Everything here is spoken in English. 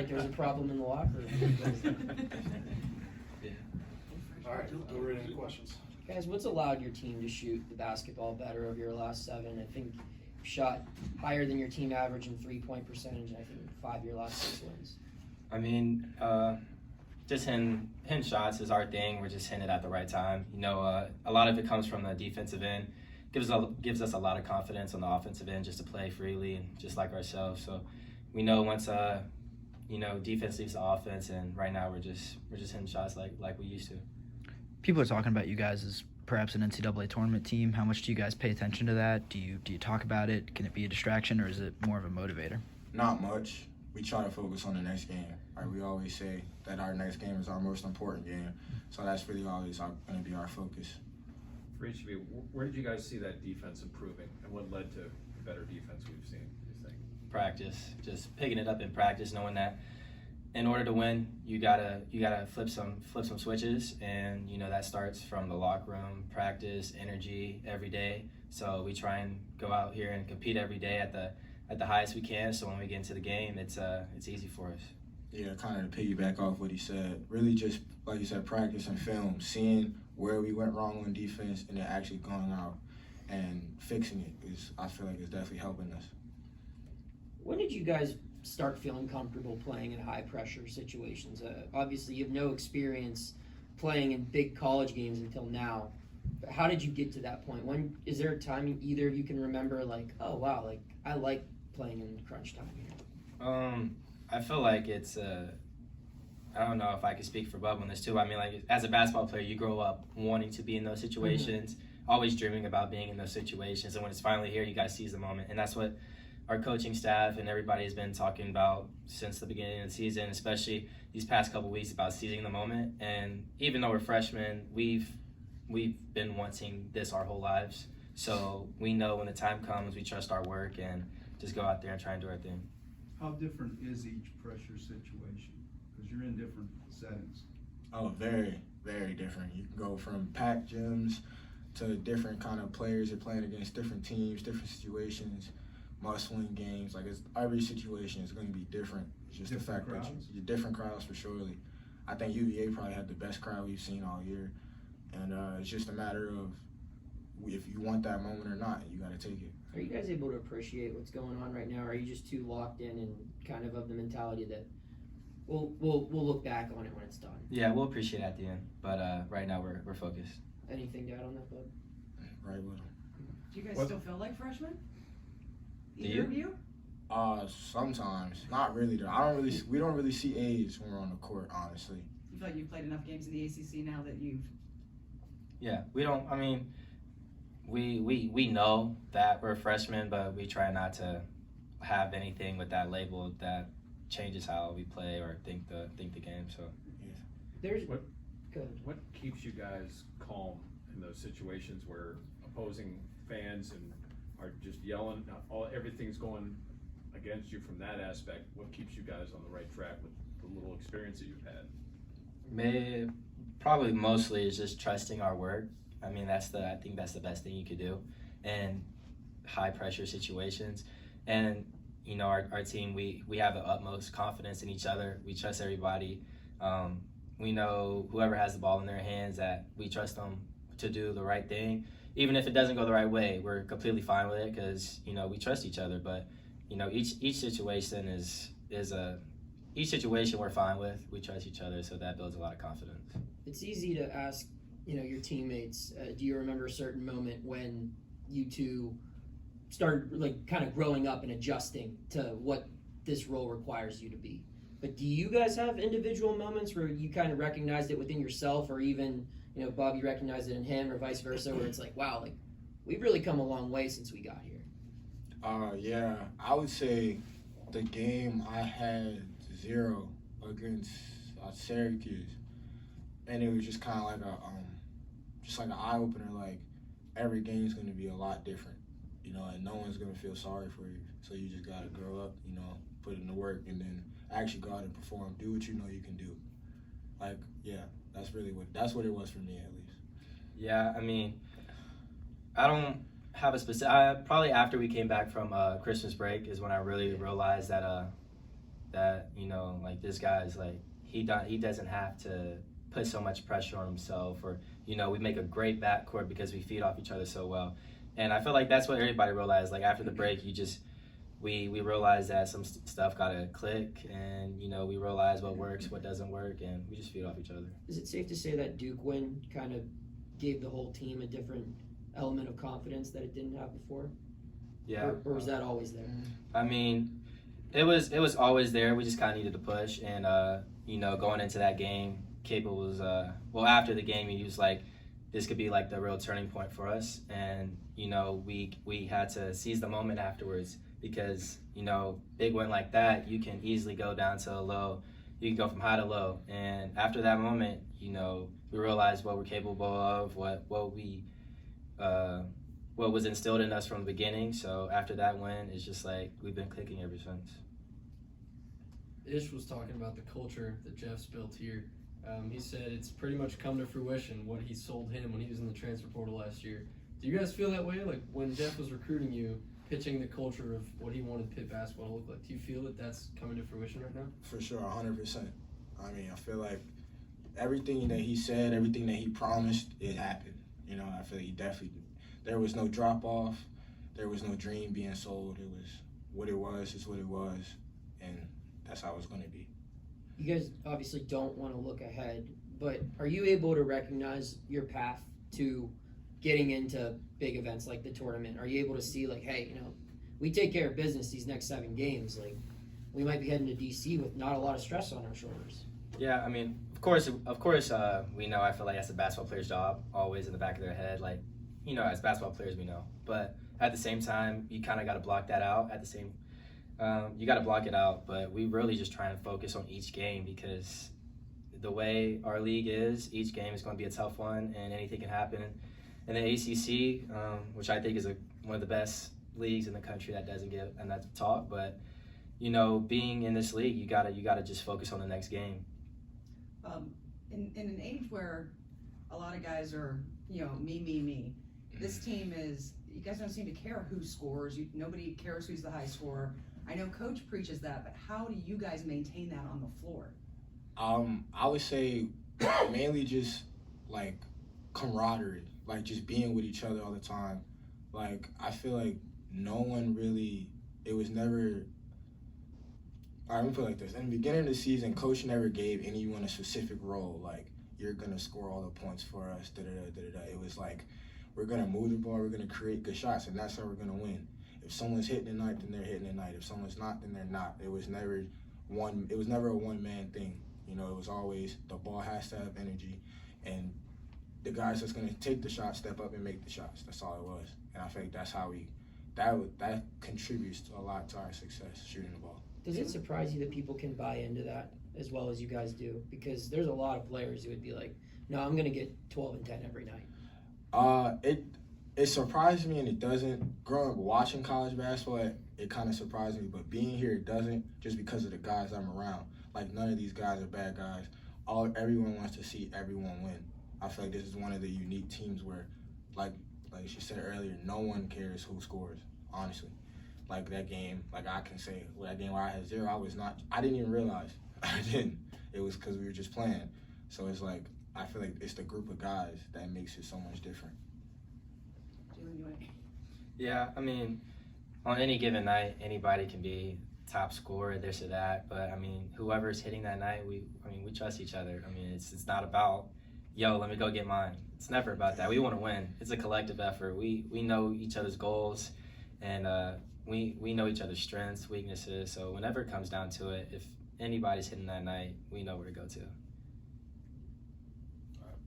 like there was a problem in the locker room. All right, go right into questions. Guys, what's allowed your team to shoot the basketball better over your last 7? I think you shot higher than your team average in 3-point percentage, and I think 5 of your last 6 wins. I mean, just hitting shots is our thing. We're just hitting it at the right time. You know, a lot of it comes from the defensive end. Gives us a lot of confidence on the offensive end just to play freely and just like ourselves. So we know once defense leaves the offense, and right now we're just hitting shots like we used to. People are talking about you guys as perhaps an NCAA tournament team. How much do you guys pay attention to that? Do you talk about it? Can it be a distraction, or is it more of a motivator? Not much. We try to focus on the next game. We always say that our next game is our most important game, so that's really always going to be our focus. For each of you, where did you guys see that defense improving, and what led to the better defense we've seen, do you think? Practice, just picking it up in practice, knowing that in order to win, you gotta flip some switches, and that starts from the locker room, practice, energy every day. So we try and go out here and compete every day at the highest we can. So when we get into the game, it's easy for us. Yeah, kind of to piggyback off what he said, really just like you said, practice and film, seeing where we went wrong on defense, and then actually going out and fixing it I feel like it's definitely helping us. When did you guys start feeling comfortable playing in high-pressure situations? Obviously, you have no experience playing in big college games until now. But how did you get to that point? When is there a time either of you can remember, like, oh, wow, like, I like playing in crunch time here? I feel like it's I don't know if I can speak for Bub on this too. I mean, like, as a basketball player, you grow up wanting to be in those situations, always dreaming about being in those situations, and when it's finally here, you got to seize the moment. And that's what our coaching staff and everybody has been talking about since the beginning of the season, especially these past couple weeks, about seizing the moment. And even though we're freshmen, we've been wanting this our whole lives. So we know when the time comes, we trust our work and just go out there and try and do our thing. How different is each pressure situation? Because you're in different settings. Oh, very, very different. You can go from packed gyms to different kind of players you're playing against, different teams, different situations, must-win games. Like, every situation is going to be different. It's just Different the fact crowds. that you're different crowds for surely. I think UVA probably had the best crowd we've seen all year, and it's just a matter of if you want that moment or not. You got to take it. Are you guys able to appreciate what's going on right now? Or are you just too locked in and kind of the mentality that we'll look back on it when it's done? Yeah, we'll appreciate it at the end, but right now we're focused. Anything to add on that, Bub? Right with them. Do you guys What? still feel like freshmen? Do Either you? of you? Sometimes. Not really though. We don't really see age when we're on the court, honestly. You feel like you've played enough games in the ACC now that you've... Yeah, we don't. I mean, we know that we're freshmen, but we try not to have anything with that label that changes how we play or think the game. So There's What- good. What keeps you guys calm in those situations where opposing fans and are just yelling, everything's going against you from that aspect? What keeps you guys on the right track with the little experience that you've had? probably mostly is just trusting our work. I mean, I think that's the best thing you could do in high pressure situations. And our team, we have the utmost confidence in each other. We trust everybody. We know whoever has the ball in their hands, that we trust them to do the right thing. Even if it doesn't go the right way, we're completely fine with it because we trust each other. But each situation each situation we're fine with. We trust each other, so that builds a lot of confidence. It's easy to ask, your teammates, do you remember a certain moment when you two started kind of growing up and adjusting to what this role requires you to be? But do you guys have individual moments where you kind of recognized it within yourself, or even, Bob, you recognized it in him, or vice versa, where it's like, wow, we've really come a long way since we got here? Yeah, I would say the game I had 0 against Syracuse, and it was just kind of like an eye opener. Like, every game's going to be a lot different, and no one's going to feel sorry for you. So you just got to grow up, put in the work, and then actually go out and perform. Do what you know you can do. That's what it was for me, at least. Yeah, I mean, I don't have a specific. Probably after we came back from Christmas break is when I really realized that that, you know, like this guy's like, he doesn't have to put so much pressure on himself, or, you know, we make a great backcourt because we feed off each other so well. And I feel like that's what everybody realized. Like after the break, we realized that some stuff gotta click, and, you know, we realize what works, what doesn't work, and we just feed off each other. Is it safe to say that Duke win kind of gave the whole team a different element of confidence that it didn't have before? Yeah. Or was that always there? I mean, it was always there. We just kind of needed to push, and you know, going into that game, Cable was well, after the game, he was like, this could be like the real turning point for us, and, you know, we had to seize the moment afterwards, because, you know, big win like that, you can easily go down to a low. You can go from high to low, and after that moment, you know, we realized what we're capable of, what was instilled in us from the beginning. So after that win, it's just like we've been clicking ever since. Ish was talking about the culture that Jeff's built here. He said it's pretty much come to fruition what he sold him when he was in the transfer portal last year. Do you guys feel that way? Like when Jeff was recruiting you, pitching the culture of what he wanted Pitt basketball to look like, do you feel that that's coming to fruition right now? For sure, 100%. I mean, I feel like everything that he said, everything that he promised, it happened. You know, I feel like he definitely did. There was no drop-off. There was no dream being sold. It was what it was, is what it was, and that's how it's going to be. You guys obviously don't want to look ahead, but are you able to recognize your path to getting into big events like the tournament? Are you able to see, like, hey, you know, we take care of business these next 7 games, like, we might be heading to DC with not a lot of stress on our shoulders? Yeah, I mean, of course, we know. I feel like that's a basketball player's job, always in the back of their head. Like, you know, as basketball players, we know. But at the same time, you kind of got to block that out. You got to block it out. But we really just trying to focus on each game, because the way our league is, each game is going to be a tough one, and anything can happen. And the ACC, which I think is one of the best leagues in the country that doesn't get enough talk, but, you know, being in this league, you gotta just focus on the next game. In an age where a lot of guys are, you know, me, this team is, you guys don't seem to care who scores. Nobody cares who's the high scorer. I know Coach preaches that, but how do you guys maintain that on the floor? I would say mainly just, like, camaraderie, like just being with each other all the time. Like, I feel like no one really, it was never, all right, let me put it like this. In the beginning of the season, Coach never gave anyone a specific role, like, you're going to score all the points for us, da-da-da. It was like, we're going to move the ball, we're going to create good shots, and that's how we're going to win. If someone's hitting the night, then they're hitting the night. If someone's not, then they're not. It was never a one-man thing. You know, it was always the ball has to have energy, and the guys that's going to take the shot step up and make the shots. That's all it was. And I think that's how that contributes a lot to our success, shooting the ball. Does it surprise you that people can buy into that as well as you guys do? Because there's a lot of players who would be like, no, I'm going to get 12 and 10 every night. It surprised me, and it doesn't. Growing up watching college basketball, it kind of surprised me, but being here, it doesn't, just because of the guys I'm around. Like, none of these guys are bad guys. Everyone wants to see everyone win. I feel like this is one of the unique teams where, like she said earlier, no one cares who scores, honestly. Like that game, like I can say, that game where I had 0, I didn't even realize. I didn't. It was because we were just playing. So it's like, I feel like it's the group of guys that makes it so much different. Jaland, you want to? Yeah, I mean, on any given night, anybody can be top scorer, this or that. But I mean, whoever's hitting that night, we trust each other. I mean, it's not about, yo, let me go get mine. It's never about that. We want to win. It's a collective effort. We know each other's goals, and we know each other's strengths, weaknesses. So whenever it comes down to it, if anybody's hitting that night, we know where to go to.